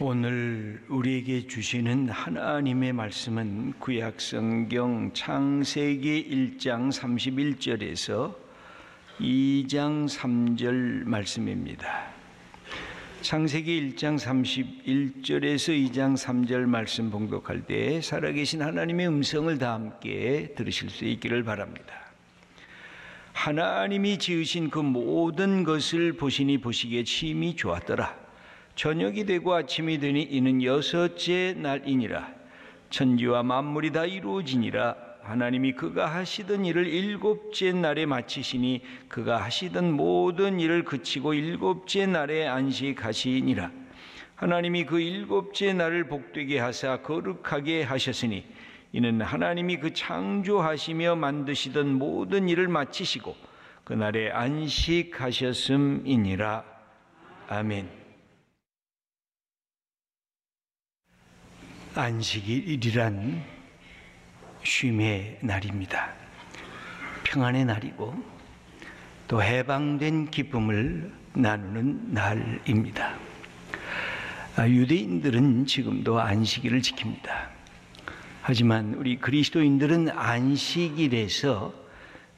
오늘 우리에게 주시는 하나님의 말씀은 구약성경 창세기 1장 31절에서 2장 3절 말씀입니다. 창세기 1장 31절에서 2장 3절 말씀 봉독할 때 살아계신 하나님의 음성을 다 함께 들으실 수 있기를 바랍니다. 하나님이 지으신 그 모든 것을 보시니 보시기에 심히 좋았더라. 저녁이 되고 아침이 되니 이는 여섯째 날이니라. 천지와 만물이 다 이루어지니라. 하나님이 그가 하시던 일을 일곱째 날에 마치시니 그가 하시던 모든 일을 그치고 일곱째 날에 안식하시니라. 하나님이 그 일곱째 날을 복되게 하사 거룩하게 하셨으니 이는 하나님이 그 창조하시며 만드시던 모든 일을 마치시고 그날에 안식하셨음이니라. 아멘. 안식일이란 쉼의 날입니다. 평안의 날이고 또 해방된 기쁨을 나누는 날입니다. 유대인들은 지금도 안식일을 지킵니다. 하지만 우리 그리스도인들은 안식일에서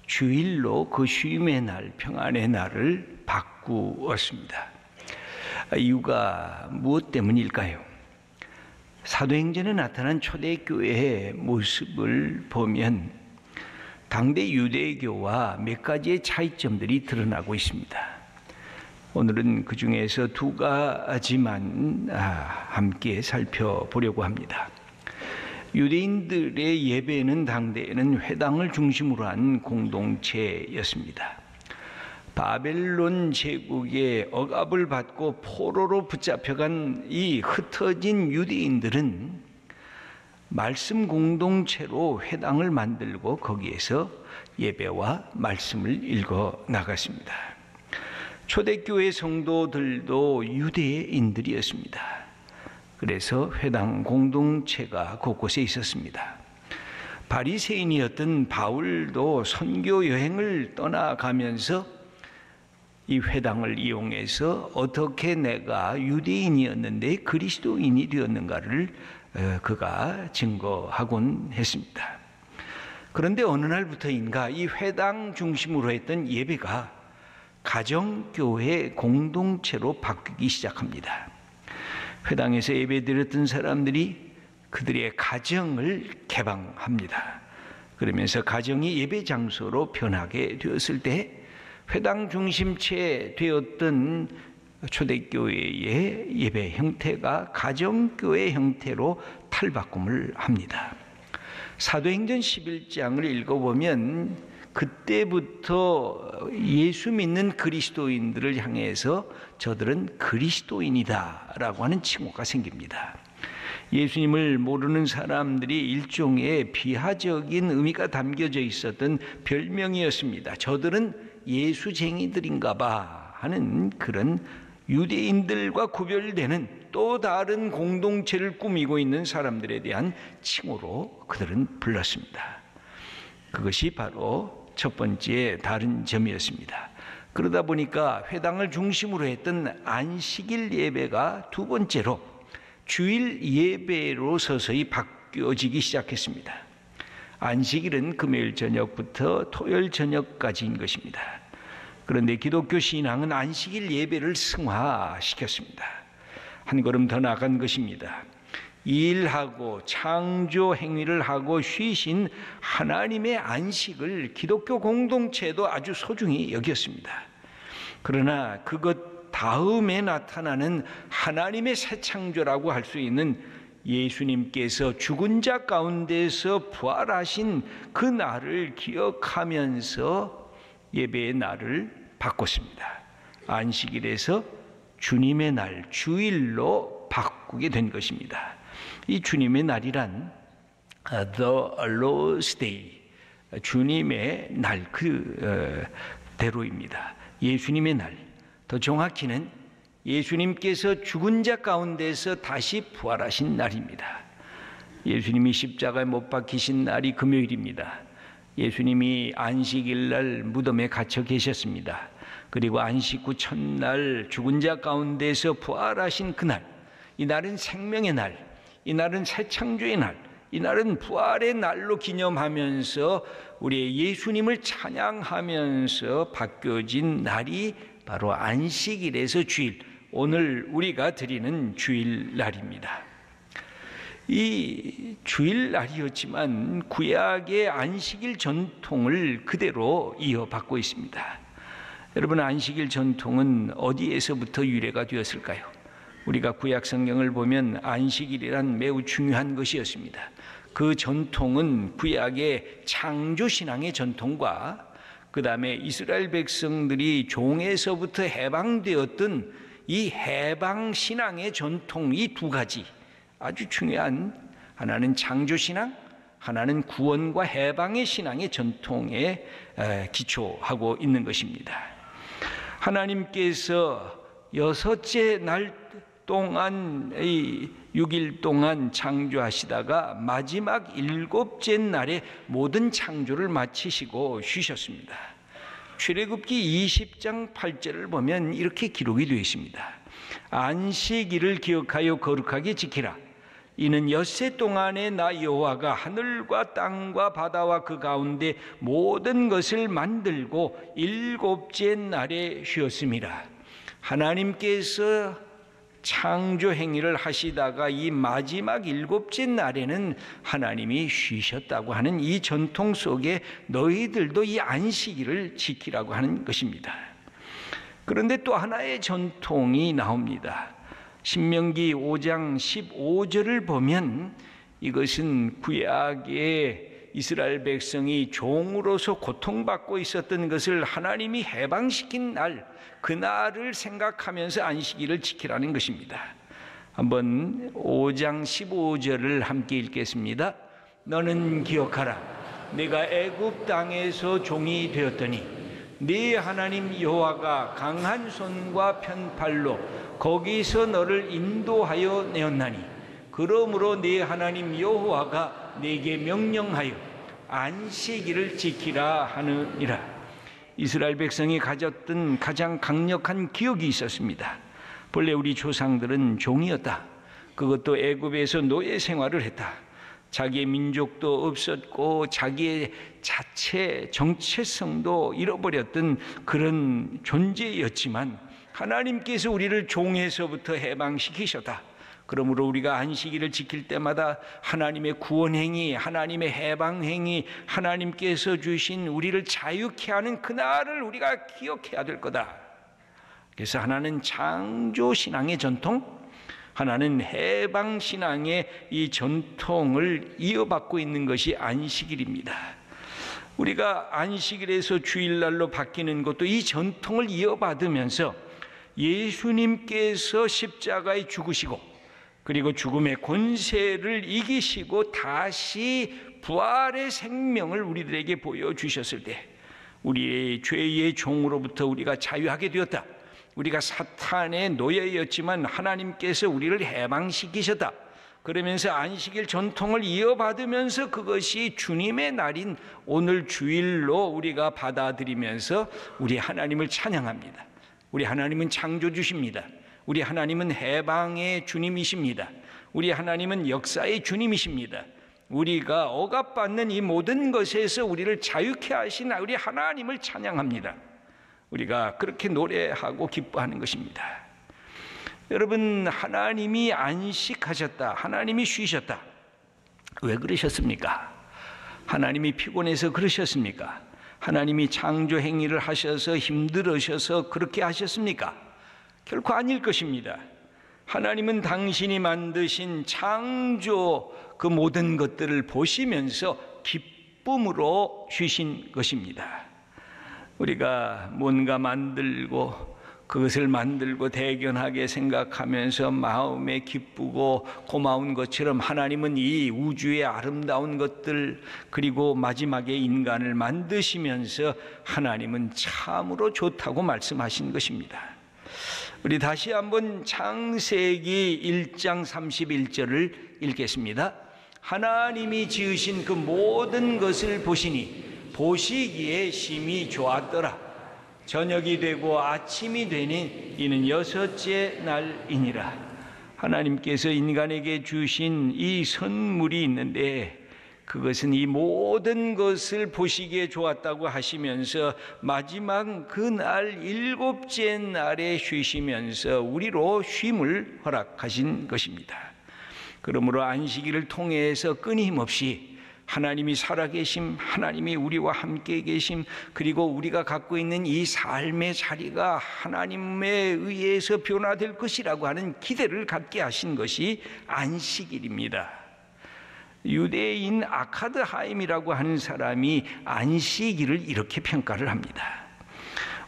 주일로 그 쉼의 날, 평안의 날을 바꾸었습니다. 이유가 무엇 때문일까요? 사도행전에 나타난 초대교회의 모습을 보면 당대 유대교와 몇 가지의 차이점들이 드러나고 있습니다. 오늘은 그 중에서 두 가지만 함께 살펴보려고 합니다. 유대인들의 예배는 당대에는 회당을 중심으로 한 공동체였습니다. 바벨론 제국의 억압을 받고 포로로 붙잡혀간 이 흩어진 유대인들은 말씀 공동체로 회당을 만들고 거기에서 예배와 말씀을 읽어 나갔습니다. 초대교회 성도들도 유대인들이었습니다. 그래서 회당 공동체가 곳곳에 있었습니다. 바리새인이었던 바울도 선교 여행을 떠나가면서 이 회당을 이용해서 어떻게 내가 유대인이었는데 그리스도인이 되었는가를 그가 증거하곤 했습니다. 그런데 어느 날부터인가 이 회당 중심으로 했던 예배가 가정교회 공동체로 바뀌기 시작합니다. 회당에서 예배드렸던 사람들이 그들의 가정을 개방합니다. 그러면서 가정이 예배 장소로 변하게 되었을 때 회당 중심체 되었던 초대교회의 예배 형태가 가정교회 형태로 탈바꿈을 합니다. 사도행전 11장을 읽어보면 그때부터 예수 믿는 그리스도인들을 향해서 저들은 그리스도인이다 라고 하는 칭호가 생깁니다. 예수님을 모르는 사람들이 일종의 비하적인 의미가 담겨져 있었던 별명이었습니다. 저들은 예수쟁이들인가 봐 하는 그런 유대인들과 구별되는 또 다른 공동체를 꾸미고 있는 사람들에 대한 칭호로 그들은 불렀습니다. 그것이 바로 첫 번째 다른 점이었습니다. 그러다 보니까 회당을 중심으로 했던 안식일 예배가 두 번째로 주일 예배로 서서히 바뀌어지기 시작했습니다. 안식일은 금요일 저녁부터 토요일 저녁까지인 것입니다. 그런데 기독교 신앙은 안식일 예배를 승화시켰습니다. 한 걸음 더 나간 것입니다. 일하고 창조 행위를 하고 쉬신 하나님의 안식을 기독교 공동체도 아주 소중히 여겼습니다. 그러나 그것 다음에 나타나는 하나님의 새 창조라고 할 수 있는 예수님께서 죽은 자 가운데서 부활하신 그 날을 기억하면서 예배의 날을 바꿨습니다. 안식일에서 주님의 날, 주일로 바꾸게 된 것입니다. 이 주님의 날이란 The Lord's Day, 주님의 날 그대로입니다. 예수님의 날, 더 정확히는 예수님께서 죽은 자 가운데서 다시 부활하신 날입니다. 예수님이 십자가에 못 박히신 날이 금요일입니다. 예수님이 안식일 날 무덤에 갇혀 계셨습니다. 그리고 안식 후 첫날 죽은 자 가운데서 부활하신 그날 이 날은 생명의 날, 이 날은 새 창조의 날, 이 날은 부활의 날로 기념하면서 우리의 예수님을 찬양하면서 바뀌어진 날이 바로 안식일에서 주일, 오늘 우리가 드리는 주일날입니다. 이 주일날이었지만 구약의 안식일 전통을 그대로 이어받고 있습니다. 여러분, 안식일 전통은 어디에서부터 유래가 되었을까요? 우리가 구약 성경을 보면 안식일이란 매우 중요한 것이었습니다. 그 전통은 구약의 창조신앙의 전통과 그 다음에 이스라엘 백성들이 종에서부터 해방되었던 이 해방신앙의 전통, 이 두 가지 아주 중요한, 하나는 창조신앙, 하나는 구원과 해방의 신앙의 전통에 기초하고 있는 것입니다. 하나님께서 여섯째 날 동안, 6일 동안 창조하시다가 마지막 일곱째 날에 모든 창조를 마치시고 쉬셨습니다. 출애굽기 20장 8절을 보면 이렇게 기록이 되어 있습니다. 안식일을 기억하여 거룩하게 지키라. 이는 엿새 동안에 나 여호와가 하늘과 땅과 바다와 그 가운데 모든 것을 만들고 일곱째 날에 쉬었습니다. 하나님께서 창조 행위를 하시다가 이 마지막 일곱째 날에는 하나님이 쉬셨다고 하는 이 전통 속에 너희들도 이 안식일을 지키라고 하는 것입니다. 그런데 또 하나의 전통이 나옵니다. 신명기 5장 15절을 보면 이것은 구약의 이스라엘 백성이 종으로서 고통받고 있었던 것을 하나님이 해방시킨 날, 그 날을 생각하면서 안식일을 지키라는 것입니다. 한번 5장 15절을 함께 읽겠습니다. 너는 기억하라. 내가 애굽 땅에서 종이 되었더니 네 하나님 여호와가 강한 손과 편팔로 거기서 너를 인도하여 내었나니 그러므로 네 하나님 여호와가 네게 명령하여 안식일을 지키라 하느니라. 이스라엘 백성이 가졌던 가장 강력한 기억이 있었습니다. 본래 우리 조상들은 종이었다. 그것도 애굽에서 노예 생활을 했다. 자기의 민족도 없었고 자기의 자체 정체성도 잃어버렸던 그런 존재였지만 하나님께서 우리를 종에서부터 해방시키셨다. 그러므로 우리가 안식일을 지킬 때마다 하나님의 구원행위, 하나님의 해방행위, 하나님께서 주신 우리를 자유케 하는 그날을 우리가 기억해야 될 거다. 그래서 하나는 창조신앙의 전통, 하나는 해방신앙의 이 전통을 이어받고 있는 것이 안식일입니다. 우리가 안식일에서 주일날로 바뀌는 것도 이 전통을 이어받으면서 예수님께서 십자가에 죽으시고 그리고 죽음의 권세를 이기시고 다시 부활의 생명을 우리들에게 보여주셨을 때 우리의 죄의 종으로부터 우리가 자유하게 되었다. 우리가 사탄의 노예였지만 하나님께서 우리를 해방시키셨다. 그러면서 안식일 전통을 이어받으면서 그것이 주님의 날인 오늘 주일로 우리가 받아들이면서 우리 하나님을 찬양합니다. 우리 하나님은 창조주십니다. 우리 하나님은 해방의 주님이십니다. 우리 하나님은 역사의 주님이십니다. 우리가 억압받는 이 모든 것에서 우리를 자유케 하신 우리 하나님을 찬양합니다. 우리가 그렇게 노래하고 기뻐하는 것입니다. 여러분, 하나님이 안식하셨다. 하나님이 쉬셨다. 왜 그러셨습니까? 하나님이 피곤해서 그러셨습니까? 하나님이 창조 행위를 하셔서 힘들으셔서 그렇게 하셨습니까? 결코 아닐 것입니다. 하나님은 당신이 만드신 창조 그 모든 것들을 보시면서 기쁨으로 쉬신 것입니다. 우리가 뭔가 만들고 그것을 만들고 대견하게 생각하면서 마음에 기쁘고 고마운 것처럼 하나님은 이 우주의 아름다운 것들 그리고 마지막에 인간을 만드시면서 하나님은 참으로 좋다고 말씀하신 것입니다. 우리 다시 한번 창세기 1장 31절을 읽겠습니다. 하나님이 지으신 그 모든 것을 보시니 보시기에 심히 좋았더라. 저녁이 되고 아침이 되니 이는 여섯째 날이니라. 하나님께서 인간에게 주신 이 선물이 있는데 그것은 이 모든 것을 보시기에 좋았다고 하시면서 마지막 그날 일곱째 날에 쉬시면서 우리로 쉼을 허락하신 것입니다. 그러므로 안식일을 통해서 끊임없이 하나님이 살아계심, 하나님이 우리와 함께 계심, 그리고 우리가 갖고 있는 이 삶의 자리가 하나님에 의해서 변화될 것이라고 하는 기대를 갖게 하신 것이 안식일입니다. 유대인 아카드 하임이라고 하는 사람이 안식일을 이렇게 평가를 합니다.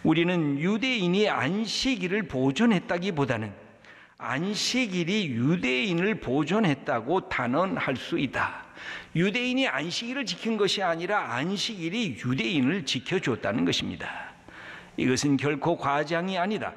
우리는 유대인이 안식일을 보존했다기보다는 안식일이 유대인을 보존했다고 단언할 수 있다. 유대인이 안식일을 지킨 것이 아니라 안식일이 유대인을 지켜줬다는 것입니다. 이것은 결코 과장이 아니다.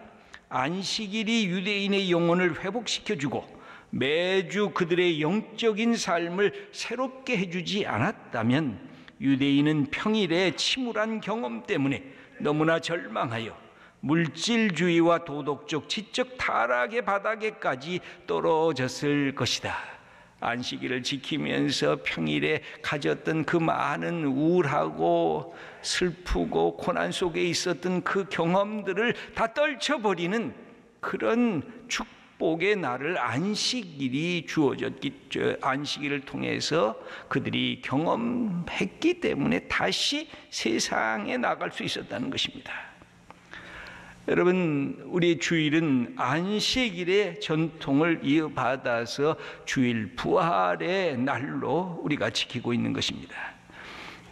안식일이 유대인의 영혼을 회복시켜주고 매주 그들의 영적인 삶을 새롭게 해주지 않았다면 유대인은 평일의 침울한 경험 때문에 너무나 절망하여 물질주의와 도덕적 지적 타락의 바닥에까지 떨어졌을 것이다. 안식일을 지키면서 평일에 가졌던 그 많은 우울하고 슬프고 고난 속에 있었던 그 경험들을 다 떨쳐버리는 그런 축복의 날을 안식일이 주어졌기, 안식일을 통해서 그들이 경험했기 때문에 다시 세상에 나갈 수 있었다는 것입니다. 여러분, 우리 주일은 안식일의 전통을 이어받아서 주일 부활의 날로 우리가 지키고 있는 것입니다.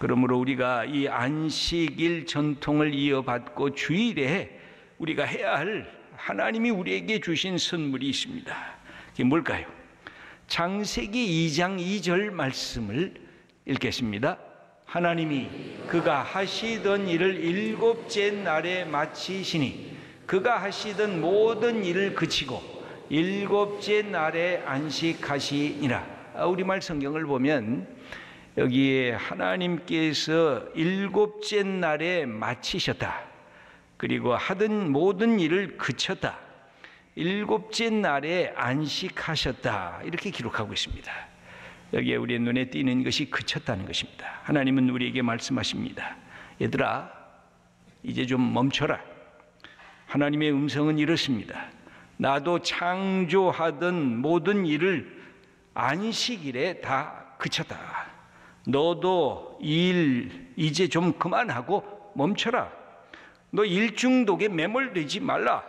그러므로 우리가 이 안식일 전통을 이어받고 주일에 우리가 해야 할 하나님이 우리에게 주신 선물이 있습니다. 그게 뭘까요? 창세기 2장 2절 말씀을 읽겠습니다. 하나님이 그가 하시던 일을 일곱째 날에 마치시니 그가 하시던 모든 일을 그치고 일곱째 날에 안식하시니라. 우리말 성경을 보면 여기에 하나님께서 일곱째 날에 마치셨다. 그리고 하던 모든 일을 그쳤다. 일곱째 날에 안식하셨다. 이렇게 기록하고 있습니다. 여기에 우리의 눈에 띄는 것이 그쳤다는 것입니다. 하나님은 우리에게 말씀하십니다. 얘들아, 이제 좀 멈춰라. 하나님의 음성은 이렇습니다. 나도 창조하던 모든 일을 안식일에 다 그쳤다. 너도 일 이제 좀 그만하고 멈춰라. 너 일중독에 매몰되지 말라.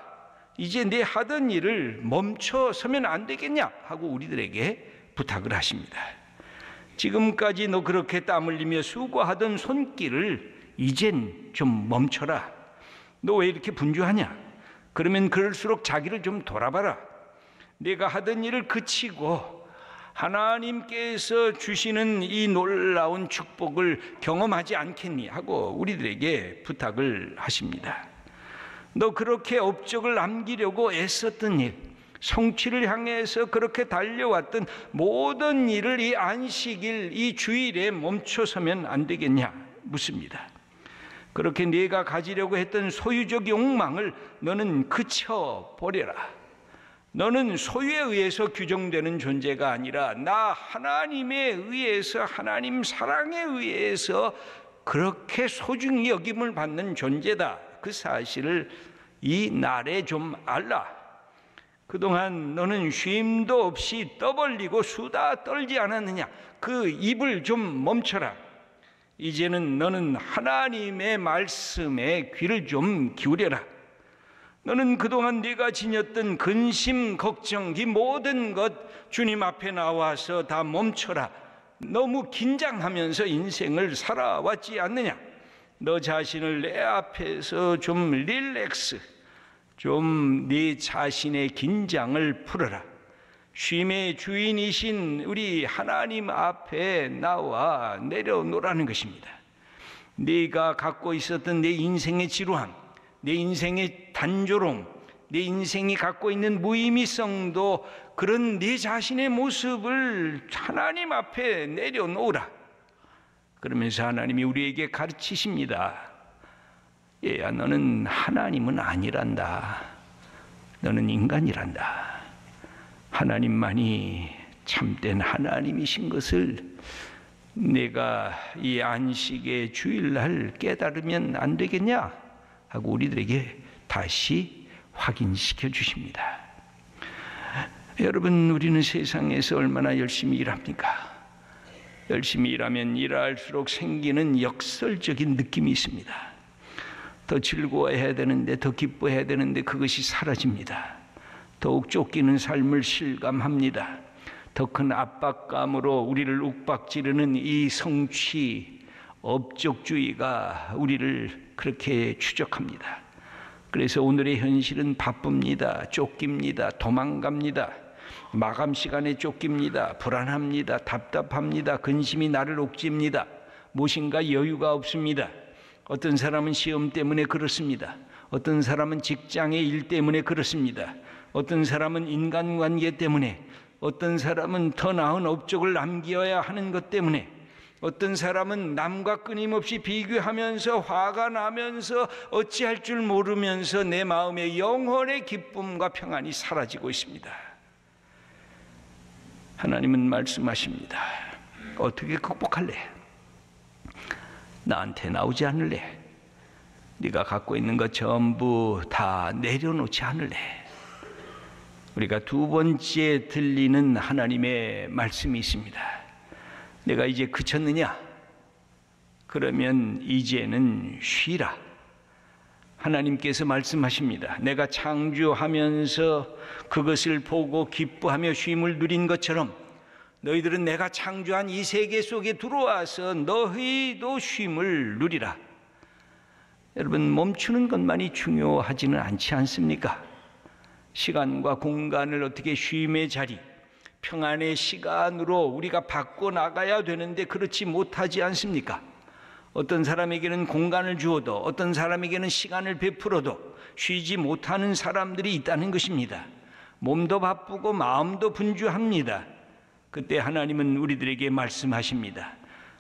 이제 내 하던 일을 멈춰 서면 안 되겠냐 하고 우리들에게 부탁을 하십니다. 지금까지 너 그렇게 땀 흘리며 수고하던 손길을 이젠 좀 멈춰라. 너 왜 이렇게 분주하냐? 그러면 그럴수록 자기를 좀 돌아봐라. 내가 하던 일을 그치고 하나님께서 주시는 이 놀라운 축복을 경험하지 않겠니? 하고 우리들에게 부탁을 하십니다. 너 그렇게 업적을 남기려고 애썼던 일, 성취를 향해서 그렇게 달려왔던 모든 일을 이 안식일, 이 주일에 멈춰서면 안 되겠냐 묻습니다. 그렇게 네가 가지려고 했던 소유적 욕망을 너는 그쳐버려라. 너는 소유에 의해서 규정되는 존재가 아니라 나 하나님에 의해서, 하나님 사랑에 의해서 그렇게 소중히 여김을 받는 존재다. 그 사실을 이 날에 좀 알라. 그동안 너는 쉼도 없이 떠벌리고 수다 떨지 않았느냐? 그 입을 좀 멈춰라. 이제는 너는 하나님의 말씀에 귀를 좀 기울여라. 너는 그동안 네가 지녔던 근심, 걱정, 이 모든 것 주님 앞에 나와서 다 멈춰라. 너무 긴장하면서 인생을 살아왔지 않느냐? 너 자신을 내 앞에서 좀 릴렉스, 좀 네 자신의 긴장을 풀어라. 쉼의 주인이신 우리 하나님 앞에 나와 내려놓으라는 것입니다. 네가 갖고 있었던 내 인생의 지루함, 내 인생의 단조로움, 내 인생이 갖고 있는 무의미성도 그런 네 자신의 모습을 하나님 앞에 내려놓으라. 그러면서 하나님이 우리에게 가르치십니다. 얘야, 너는 하나님은 아니란다. 너는 인간이란다. 하나님만이 참된 하나님이신 것을 내가 이 안식의 주일날 깨달으면 안 되겠냐 하고 우리들에게 다시 확인시켜 주십니다. 여러분, 우리는 세상에서 얼마나 열심히 일합니까? 열심히 일하면 일할수록 생기는 역설적인 느낌이 있습니다. 더 즐거워해야 되는데, 더 기뻐해야 되는데 그것이 사라집니다. 더욱 쫓기는 삶을 실감합니다. 더 큰 압박감으로 우리를 욱박지르는 이 성취, 업적주의가 우리를 그렇게 추적합니다. 그래서 오늘의 현실은 바쁩니다. 쫓깁니다. 도망갑니다. 마감 시간에 쫓깁니다. 불안합니다. 답답합니다. 근심이 나를 옥죄입니다. 무엇인가 여유가 없습니다. 어떤 사람은 시험 때문에 그렇습니다. 어떤 사람은 직장의 일 때문에 그렇습니다. 어떤 사람은 인간관계 때문에, 어떤 사람은 더 나은 업적을 남겨야 하는 것 때문에, 어떤 사람은 남과 끊임없이 비교하면서 화가 나면서 어찌할 줄 모르면서 내 마음의 영혼의 기쁨과 평안이 사라지고 있습니다. 하나님은 말씀하십니다. 어떻게 극복할래? 나한테 나오지 않을래? 네가 갖고 있는 것 전부 다 내려놓지 않을래? 우리가 두 번째 들리는 하나님의 말씀이 있습니다. 내가 이제 그쳤느냐? 그러면 이제는 쉬라. 하나님께서 말씀하십니다. 내가 창조하면서 그것을 보고 기뻐하며 쉼을 누린 것처럼 너희들은 내가 창조한 이 세계 속에 들어와서 너희도 쉼을 누리라. 여러분, 멈추는 것만이 중요하지는 않지 않습니까? 시간과 공간을 어떻게 쉼의 자리, 평안의 시간으로 우리가 바꿔나가야 되는데 그렇지 못하지 않습니까? 어떤 사람에게는 공간을 주어도, 어떤 사람에게는 시간을 베풀어도 쉬지 못하는 사람들이 있다는 것입니다. 몸도 바쁘고 마음도 분주합니다. 그때 하나님은 우리들에게 말씀하십니다.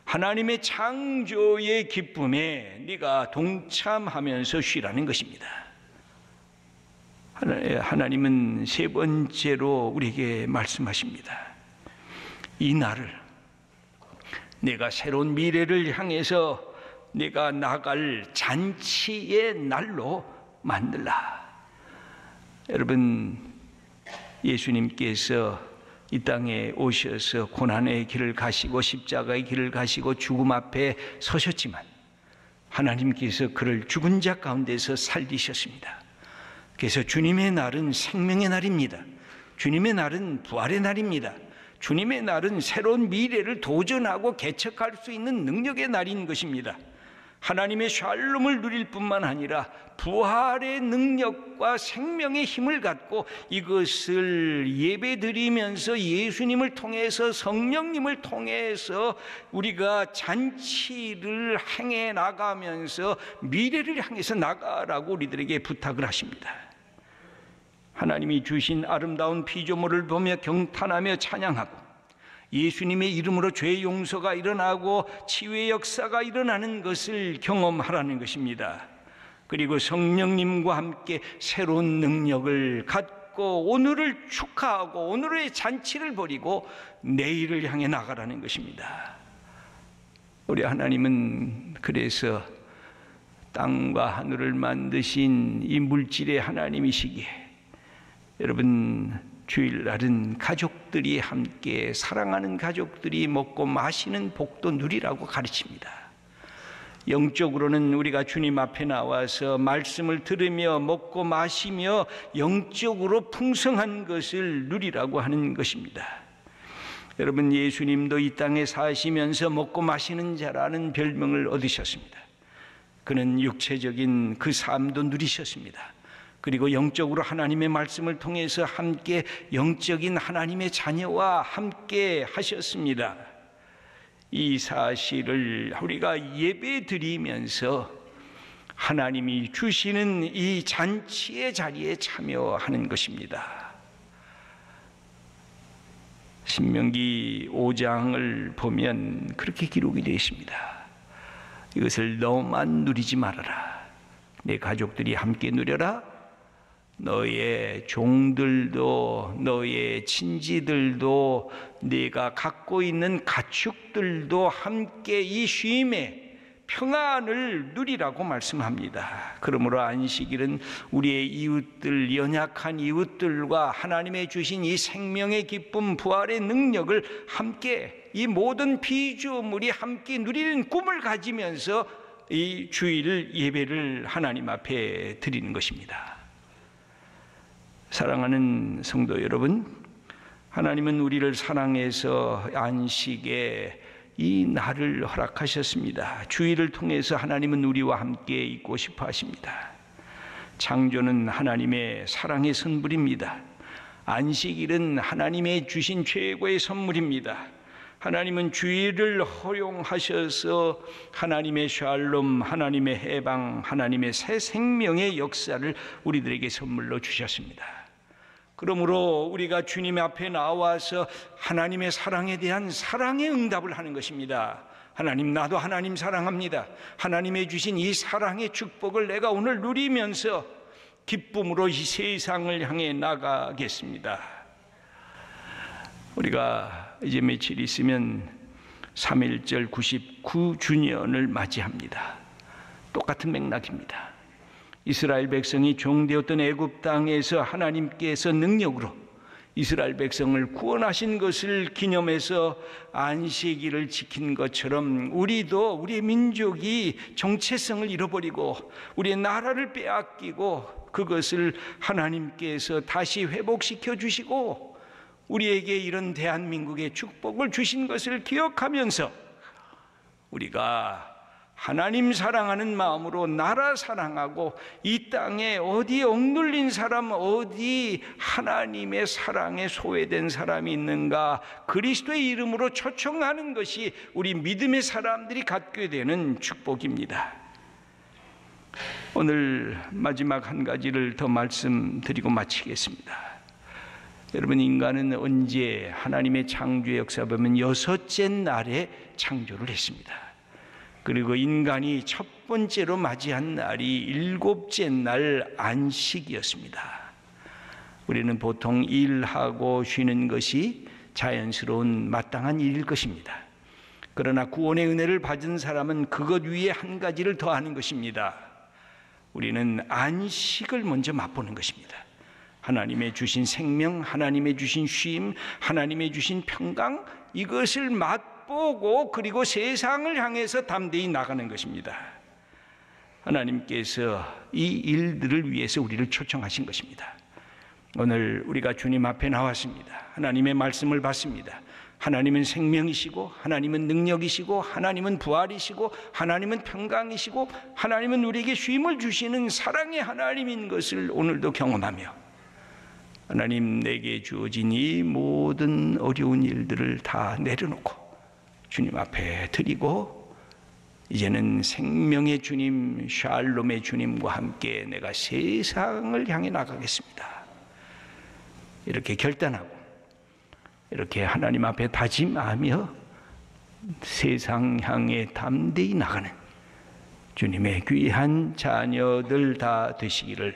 하나님의 창조의 기쁨에 네가 동참하면서 쉬라는 것입니다. 하나님은 세 번째로 우리에게 말씀하십니다. 이 날을 내가 새로운 미래를 향해서 내가 나갈 잔치의 날로 만들라. 여러분, 예수님께서 이 땅에 오셔서 고난의 길을 가시고 십자가의 길을 가시고 죽음 앞에 서셨지만 하나님께서 그를 죽은 자 가운데서 살리셨습니다. 그래서 주님의 날은 생명의 날입니다. 주님의 날은 부활의 날입니다. 주님의 날은 새로운 미래를 도전하고 개척할 수 있는 능력의 날인 것입니다. 하나님의 샬롬을 누릴 뿐만 아니라 부활의 능력과 생명의 힘을 갖고 이것을 예배드리면서 예수님을 통해서, 성령님을 통해서 우리가 잔치를 행해 나가면서 미래를 향해서 나가라고 우리들에게 부탁을 하십니다. 하나님이 주신 아름다운 피조물을 보며 경탄하며 찬양하고 예수님의 이름으로 죄 용서가 일어나고 치유의 역사가 일어나는 것을 경험하라는 것입니다. 그리고 성령님과 함께 새로운 능력을 갖고 오늘을 축하하고 오늘의 잔치를 벌이고 내일을 향해 나가라는 것입니다. 우리 하나님은 그래서 땅과 하늘을 만드신 이 물질의 하나님이시기에 여러분, 주일날은 가족들이 함께, 사랑하는 가족들이 먹고 마시는 복도 누리라고 가르칩니다. 영적으로는 우리가 주님 앞에 나와서 말씀을 들으며 먹고 마시며 영적으로 풍성한 것을 누리라고 하는 것입니다. 여러분, 예수님도 이 땅에 사시면서 먹고 마시는 자라는 별명을 얻으셨습니다. 그는 육체적인 그 삶도 누리셨습니다. 그리고 영적으로 하나님의 말씀을 통해서 함께 영적인 하나님의 자녀와 함께 하셨습니다. 이 사실을 우리가 예배드리면서 하나님이 주시는 이 잔치의 자리에 참여하는 것입니다. 신명기 5장을 보면 그렇게 기록이 되어 있습니다. 이것을 너만 누리지 말아라. 내 가족들이 함께 누려라. 너의 종들도 너의 친지들도 네가 갖고 있는 가축들도 함께 이 쉼에 평안을 누리라고 말씀합니다. 그러므로 안식일은 우리의 이웃들, 연약한 이웃들과 하나님의 주신 이 생명의 기쁨, 부활의 능력을 함께, 이 모든 피조물이 함께 누리는 꿈을 가지면서 이 주일 예배를 하나님 앞에 드리는 것입니다. 사랑하는 성도 여러분, 하나님은 우리를 사랑해서 안식에 이 날을 허락하셨습니다. 주일을 통해서 하나님은 우리와 함께 있고 싶어 하십니다. 창조는 하나님의 사랑의 선물입니다. 안식일은 하나님의 주신 최고의 선물입니다. 하나님은 주일을 허용하셔서 하나님의 샬롬, 하나님의 해방, 하나님의 새 생명의 역사를 우리들에게 선물로 주셨습니다. 그러므로 우리가 주님 앞에 나와서 하나님의 사랑에 대한 사랑의 응답을 하는 것입니다. 하나님, 나도 하나님 사랑합니다. 하나님의 주신 이 사랑의 축복을 내가 오늘 누리면서 기쁨으로 이 세상을 향해 나가겠습니다. 우리가 이제 며칠 있으면 3.1절 99주년을 맞이합니다. 똑같은 맥락입니다. 이스라엘 백성이 종되었던 애굽 땅에서 하나님께서 능력으로 이스라엘 백성을 구원하신 것을 기념해서 안식일을 지킨 것처럼 우리도 우리의 민족이 정체성을 잃어버리고 우리의 나라를 빼앗기고 그것을 하나님께서 다시 회복시켜 주시고 우리에게 이런 대한민국의 축복을 주신 것을 기억하면서 우리가 하나님 사랑하는 마음으로 나라 사랑하고 이 땅에 어디 억눌린 사람, 어디 하나님의 사랑에 소외된 사람이 있는가, 그리스도의 이름으로 초청하는 것이 우리 믿음의 사람들이 갖게 되는 축복입니다. 오늘 마지막 한 가지를 더 말씀드리고 마치겠습니다. 여러분, 인간은 언제 하나님의 창조의 역사 보면 6째 날에 창조를 했습니다. 그리고 인간이 첫 번째로 맞이한 날이 7째 날 안식이었습니다. 우리는 보통 일하고 쉬는 것이 자연스러운 마땅한 일일 것입니다. 그러나 구원의 은혜를 받은 사람은 그것 위에 한 가지를 더하는 것입니다. 우리는 안식을 먼저 맛보는 것입니다. 하나님의 주신 생명, 하나님의 주신 쉼, 하나님의 주신 평강, 이것을 맛보고 그리고 세상을 향해서 담대히 나가는 것입니다. 하나님께서 이 일들을 위해서 우리를 초청하신 것입니다. 오늘 우리가 주님 앞에 나왔습니다. 하나님의 말씀을 받습니다. 하나님은 생명이시고 하나님은 능력이시고 하나님은 부활이시고 하나님은 평강이시고 하나님은 우리에게 쉼을 주시는 사랑의 하나님인 것을 오늘도 경험하며 하나님, 내게 주어진 이 모든 어려운 일들을 다 내려놓고 주님 앞에 드리고 이제는 생명의 주님, 샬롬의 주님과 함께 내가 세상을 향해 나가겠습니다. 이렇게 결단하고 이렇게 하나님 앞에 다짐하며 세상 향해 담대히 나가는 주님의 귀한 자녀들 다 되시기를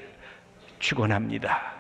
축원합니다.